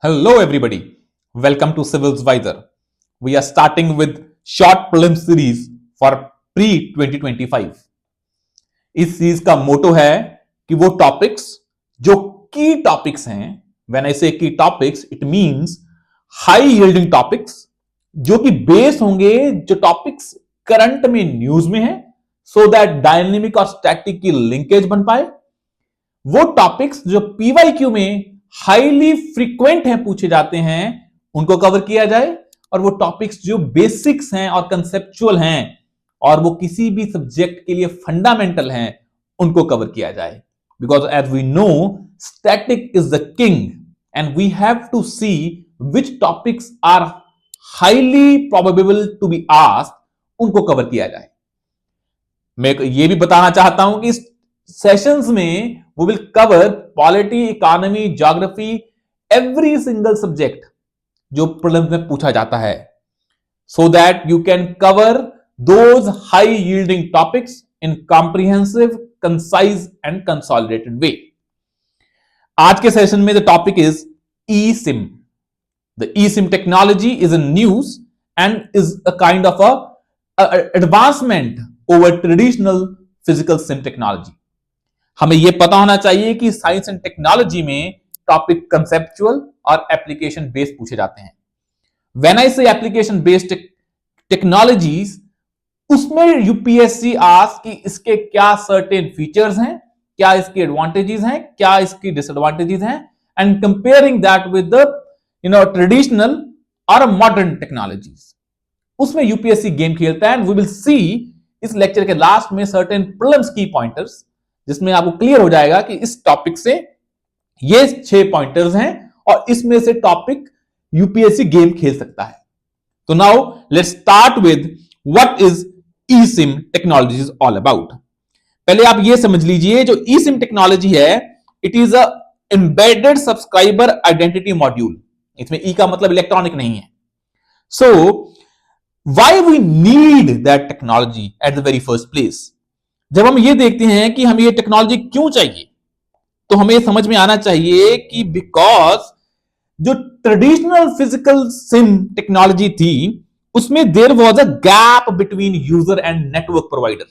Hello, everybody. Welcome to Civil's Visor. We are starting with short prelim series for pre 2025. इस series का मोटो है कि वो topics जो की टॉपिक्स हैं, व्हेन आई से की topics it means high yielding topics जो कि बेस होंगे जो टॉपिक्स करंट में न्यूज में है, सो दैट डायनेमिक और स्टैटिक की लिंकेज बन पाए। वो टॉपिक्स जो पीवाईक्यू में हाईली फ्रीक्वेंट हैं, पूछे जाते हैं, उनको कवर किया जाए। और वो टॉपिक्स जो बेसिक्स हैं और कंसेप्चुअल हैं और वो किसी भी सब्जेक्ट के लिए फंडामेंटल हैं, उनको कवर किया जाए। Because as we know static is the king and we have to see which topics are highly probable to be asked, उनको कवर किया जाए। मैं ये भी बताना चाहता हूं कि इस सेशंस में we will cover polity, economy, geography, every single subject जो prelims में पूछा जाता है, so that you can cover those high yielding topics in comprehensive, concise and consolidated way. आज के सेशन में the topic is eSIM. The eSIM technology is in news and is a kind of a advancement over traditional physical SIM technology. हमें यह पता होना चाहिए कि science and technology में टॉपिक कंसेप्चुअल और एप्लीकेशन बेस्ड पूछे जाते हैं। व्हेन आई से एप्लीकेशन बेस्ड टेक्नोलॉजीज, उसमें यूपीएससी आस्क कि इसके क्या सर्टेन फीचर्स हैं, क्या इसके एडवांटेजेस हैं, क्या इसकी डिसएडवांटेजेस हैं, and comparing that with the traditional और मॉडर्न टेक्नोलॉजीज। उसमें यूपीएससी गेम खेलता है एंड वी विल सी इस लेक्चर के लास्ट में सर्टेन प्रिलिम्स की पॉइंटर्स, जिसमें आपको क्लियर हो जाएगा कि इस टॉपिक से ये 6 पॉइंटर्स हैं और इसमें से टॉपिक यूपीएससी गेम खेल सकता है। तो now let's start with what is eSIM technology is all about. पहले आप ये समझ लीजिए, जो eSIM टेक्नोलॉजी है, it is a embedded subscriber identity module. इसमें ई का मतलब इलेक्ट्रॉनिक नहीं है। So why we need that technology at the very first place. जब हम ये देखते हैं कि हमें ये टेक्नोलॉजी क्यों चाहिए, तो हमें समझ में आना चाहिए कि बिकॉज जो ट्रेडिशनल फिजिकल सिम टेक्नोलॉजी थी, उसमें there was a gap between user and network provider.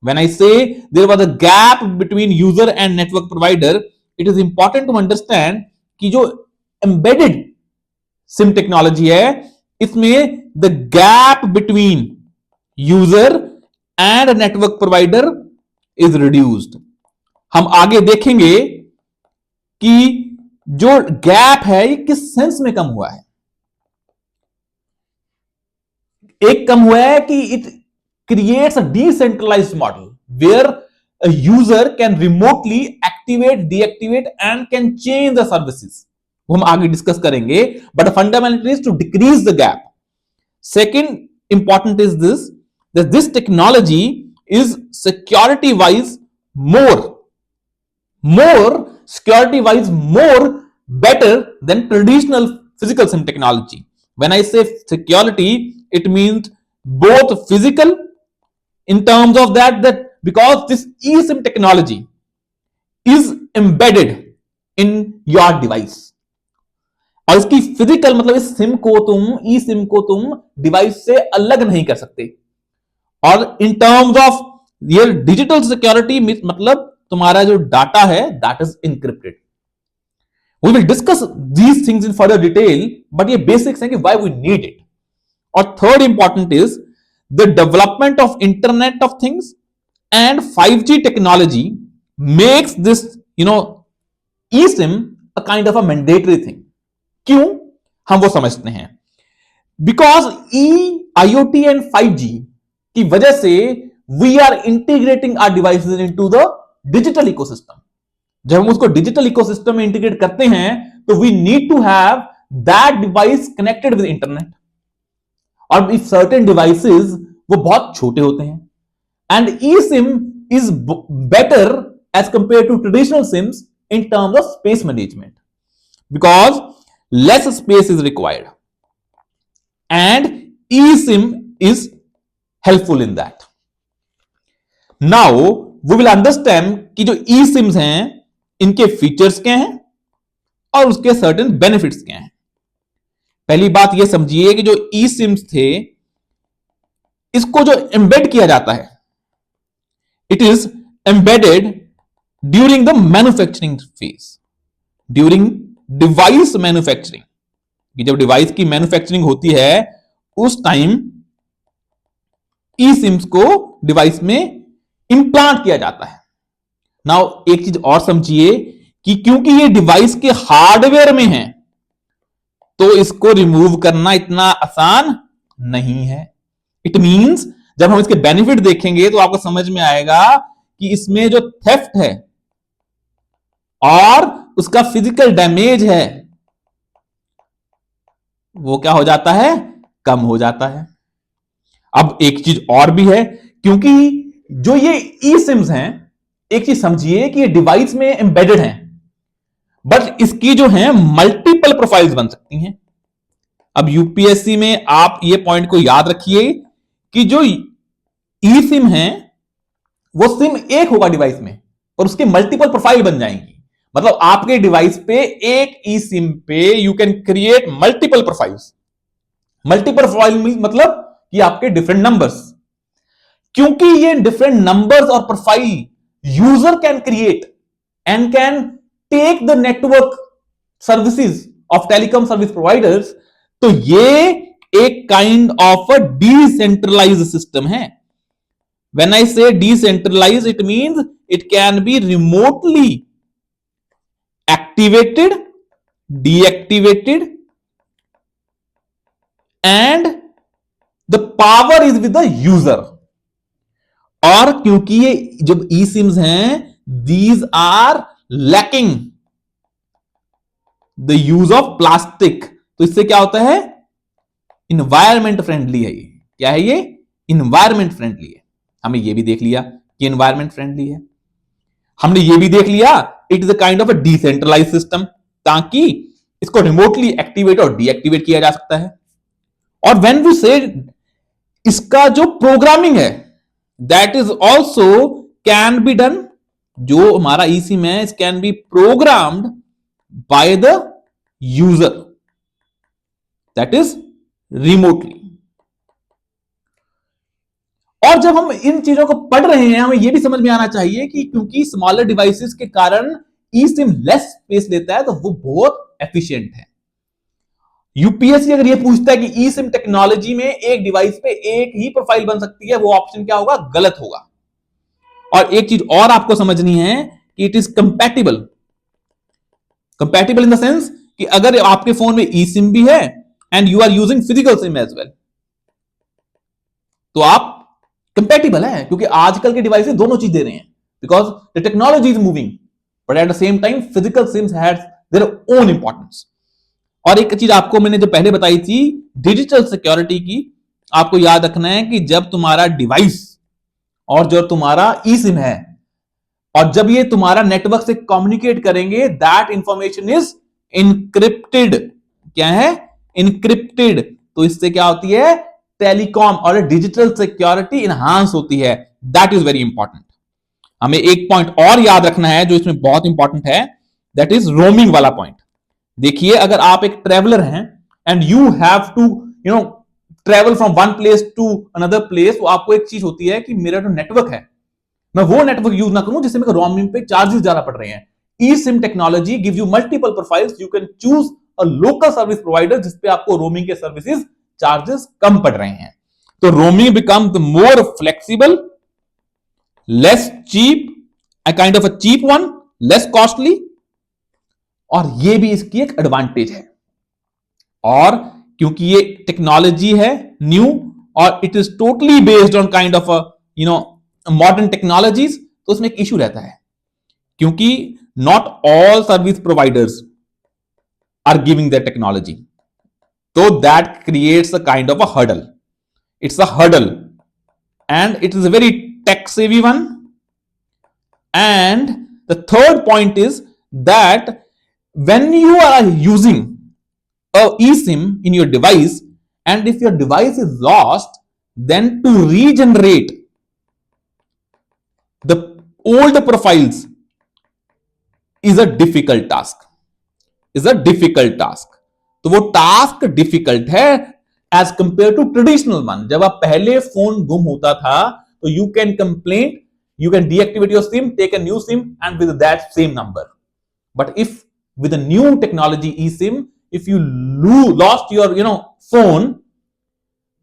When I say there was a gap between user and network provider, it is important to understand कि जो embedded SIM technology है, इसमें the gap between user and network provider is reduced. हम आगे देखेंगे कि जो gap है ये किस सेंस में कम हुआ है। एक कम हुआ है कि it creates a decentralised model where a user can remotely activate, deactivate and can change the services. वो हम आगे डिस्कस करेंगे, but fundamental is to decrease the gap. Second important is this that this technology is security wise more security wise more better than traditional physical SIM technology. When I say security, it means both physical in terms of that because this eSIM technology is embedded in your device, और इसकी physical मतलब इस SIM को तुम eSIM को तुम device से अलग नहीं कर सकते। और इन टर्म्स ऑफ ये डिजिटल सिक्योरिटी मतलब तुम्हारा जो डाटा है that is encrypted. We will discuss these things in further detail, but ये बेसिक्स हैं कि व्हाई वी नीड इट। और third important is the development of internet of things and 5G technology makes this eSIM a kind of a mandatory thing. क्यों, हम वो समझते हैं। Because IoT and 5G की वजह से we are integrating our devices into the digital ecosystem. जब हम उसको डिजिटल इकोसिस्टम में इंटीग्रेट करते हैं, तो we need to have that device connected with internet. और इफ सर्टेन डिवाइसेस वो बहुत छोटे होते हैं, and eSIM is better as compare to traditional sims in terms of space management, because less space is required and eSIM is helpful in that. Now we will understand कि जो eSIMs हैं, इनके features क्या हैं और उसके certain benefits क्या हैं। पहली बात यह समझिए कि जो ई सिम्स थे, इसको जो एम्बेड किया जाता है, it is embedded during the manufacturing phase, during device manufacturing, कि जब डिवाइस की मैन्युफैक्चरिंग होती है उस टाइम ई सिम्स को डिवाइस में इंप्लांट किया जाता है। नाउ एक चीज और समझिए कि क्योंकि ये डिवाइस के हार्डवेयर में है, तो इसको रिमूव करना इतना आसान नहीं है। इट मींस जब हम इसके बेनिफिट देखेंगे तो आपको समझ में आएगा कि इसमें जो थेफ्ट है और उसका फिजिकल डैमेज है वो क्या हो जाता है, कम हो जाता है। अब एक चीज और भी है, क्योंकि जो ये ई सिम्स हैं, एक चीज समझिए कि ये डिवाइस में एम्बेडेड हैं, बट इसकी जो है मल्टीपल प्रोफाइल्स बन सकती हैं। अब यूपीएससी में आप ये पॉइंट को याद रखिए कि जो ई सिम है वो सिम एक होगा डिवाइस में और उसके मल्टीपल प्रोफाइल बन जाएंगी। मतलब आपके डिवाइस पे एक ई सिम पे you can create multiple profiles. Multiple profile मतलब कि आपके डिफरेंट नंबर्स, क्योंकि ये डिफरेंट नंबर्स और profile user can create and can take the network services of telecom service providers, तो ये एक kind of a decentralised system है। When I say decentralized, it means it can be remotely activated, deactivated, and the power is with the user. और क्योंकि ये जब ई CIMS हैं, these are lacking the use of plastic, तो इससे क्या होता है, इन्वायरमेंट फ्रेंडली है। ये क्या है, ये इन्वायरमेंट फ्रेंडली है। हमें ये भी देख लिया कि एनवायरमेंट फ्रेंडली है, हमने ये भी देख लिया it is a kind of a decentralised system, ताकि इसको रिमोटली एक्टिवेट और डीएक्टिवेट किया जा सकता है। और व्हेन वी से इसका जो प्रोग्रामिंग है that is also can be done, जो हमारा ईसी में इस can be programmed by the user, that is remotely. और जब हम इन चीजों को पढ़ रहे हैं, हमें यह भी समझ में आना चाहिए कि क्योंकि स्मॉलर डिवाइसेस के कारण ई सिम लेस स्पेस लेता है, तो वो बहुत एफिशिएंट है। यूपीएससी अगर ये पूछता है कि ई सिम टेक्नोलॉजी में एक डिवाइस पे एक ही प्रोफाइल बन सकती है, वो ऑप्शन क्या होगा, गलत होगा। और एक चीज और आपको समझनी है कि it is compatible. Compatible in the sense कि अगर आपके फोन में ई सिम भी है and you are using physical sim as well, तो आप कंपैटिबल है, क्योंकि आजकल के डिवाइसेस दोनों चीज दे रहे हैं, because the technology is moving, but at the same time physical sims have their own importance. और एक चीज आपको मैंने जो पहले बताई थी डिजिटल सिक्योरिटी की, आपको याद रखना है कि जब तुम्हारा डिवाइस और जो तुम्हारा ई सिम है, और जब ये तुम्हारा नेटवर्क से कम्युनिकेट करेंगे, दैट इंफॉर्मेशन इज इनक्रिप्टेड। क्या है, इनक्रिप्टेड। तो इससे क्या होती है, टेलीकॉम और डिजिटल सिक्योरिटी इनहांस होती है। That is very important. हमें एक पॉइंट और याद रखना है जो इसमें बहुत इंपॉर्टेंट है, दैट इज रोमिंग वाला पॉइंट। देखिए, अगर आप एक ट्रेवलर हैं and you have to travel from one place to another place, तो आपको एक चीज होती है कि मेरा जो नेटवर्क है, मैं वो नेटवर्क यूज ना करूं जिससे मेरे रोमिंग पे चार्जेस ज्यादा पड़ रहे हैं। E SIM technology give you multiple profiles, you can choose a local service provider जिसपे आपको रोमिंग के सर्विसेज चार्जेस कम पड़ रहे हैं। तो roaming become the more flexible, less cheap, a kind of a cheap one, less costly, और ये भी इसकी एक एडवांटेज है। और क्योंकि ये टेक्नोलॉजी है न्यू और it is totally based on kind of modern technologies, तो उसमें एक इशू रहता है, क्योंकि not all service providers are giving that technology, so that creates a kind of a hurdle. It's a hurdle and it is a very tech savvy one. And the third point is that when you are using a eSIM in your device, and if your device is lost, then to regenerate the old profiles is a difficult task. Is a difficult task. तो वो task difficult है as compare to traditional one. जब आप पहले phone गुम होता था तो you can complain, you can deactivate your sim, take a new sim, and with that same number. But if with a new technology eSIM, if you lost your phone,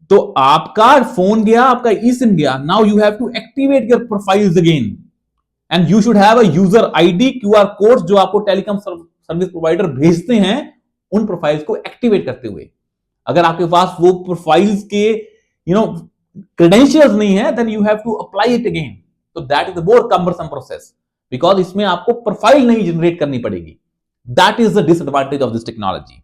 तो आपका phone गया, आपका eSIM गया, now you have to activate your profiles again, and you should have a user ID QR codes जो आपको telecom service provider भेजते हैं उन प्रोफाइल्स को एक्टिवेट करते हुए। अगर आपके पास वो प्रोफाइल्स के क्रेडेंशियल्स नहीं है, then you have to apply it again. तो that is the more cumbersome process, because इसमें आपको प्रोफाइल नहीं जनरेट करनी पड़ेगी। That is the disadvantage of this technology.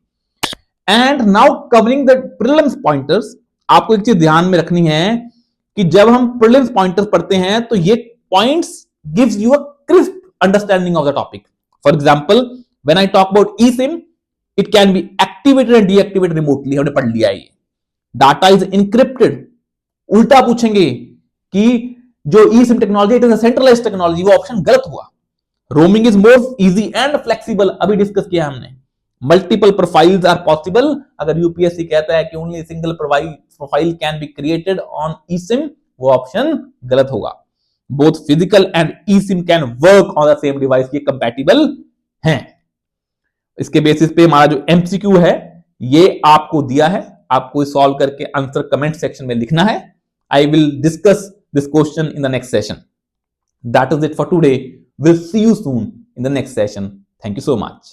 And now covering the prelims pointers, आपको एक चीज ध्यान में रखनी है कि जब हम प्रीलिम्स पॉइंटर्स पढ़ते हैं तो ये points gives you a crisp understanding of the topic. For example, when I talk about eSIM, it can be activated and deactivated remotely, हमने पढ़ लिया है ये। Data is encrypted. उल्टा पूछेंगे कि जो eSIM technology it is a centralised technology, वो ऑप्शन गलत हुआ। Roaming is more easy and flexible, अभी डिस्कस किया हमने। मल्टीपल प्रोफाइल्स आर पॉसिबल, अगर यूपीएससी कहता है कि only single profile can be created on eSIM, वो ऑप्शन गलत होगा। Both physical and eSIM can work on the same device, ये कंपैटिबल हैं। इसके बेसिस पे हमारा जो एमसीक्यू है ये आपको दिया है, आपको सॉल्व करके आंसर कमेंट सेक्शन में लिखना है। I will discuss this question in the next session. That is it for today. We'll see you soon in the next session. Thank you so much.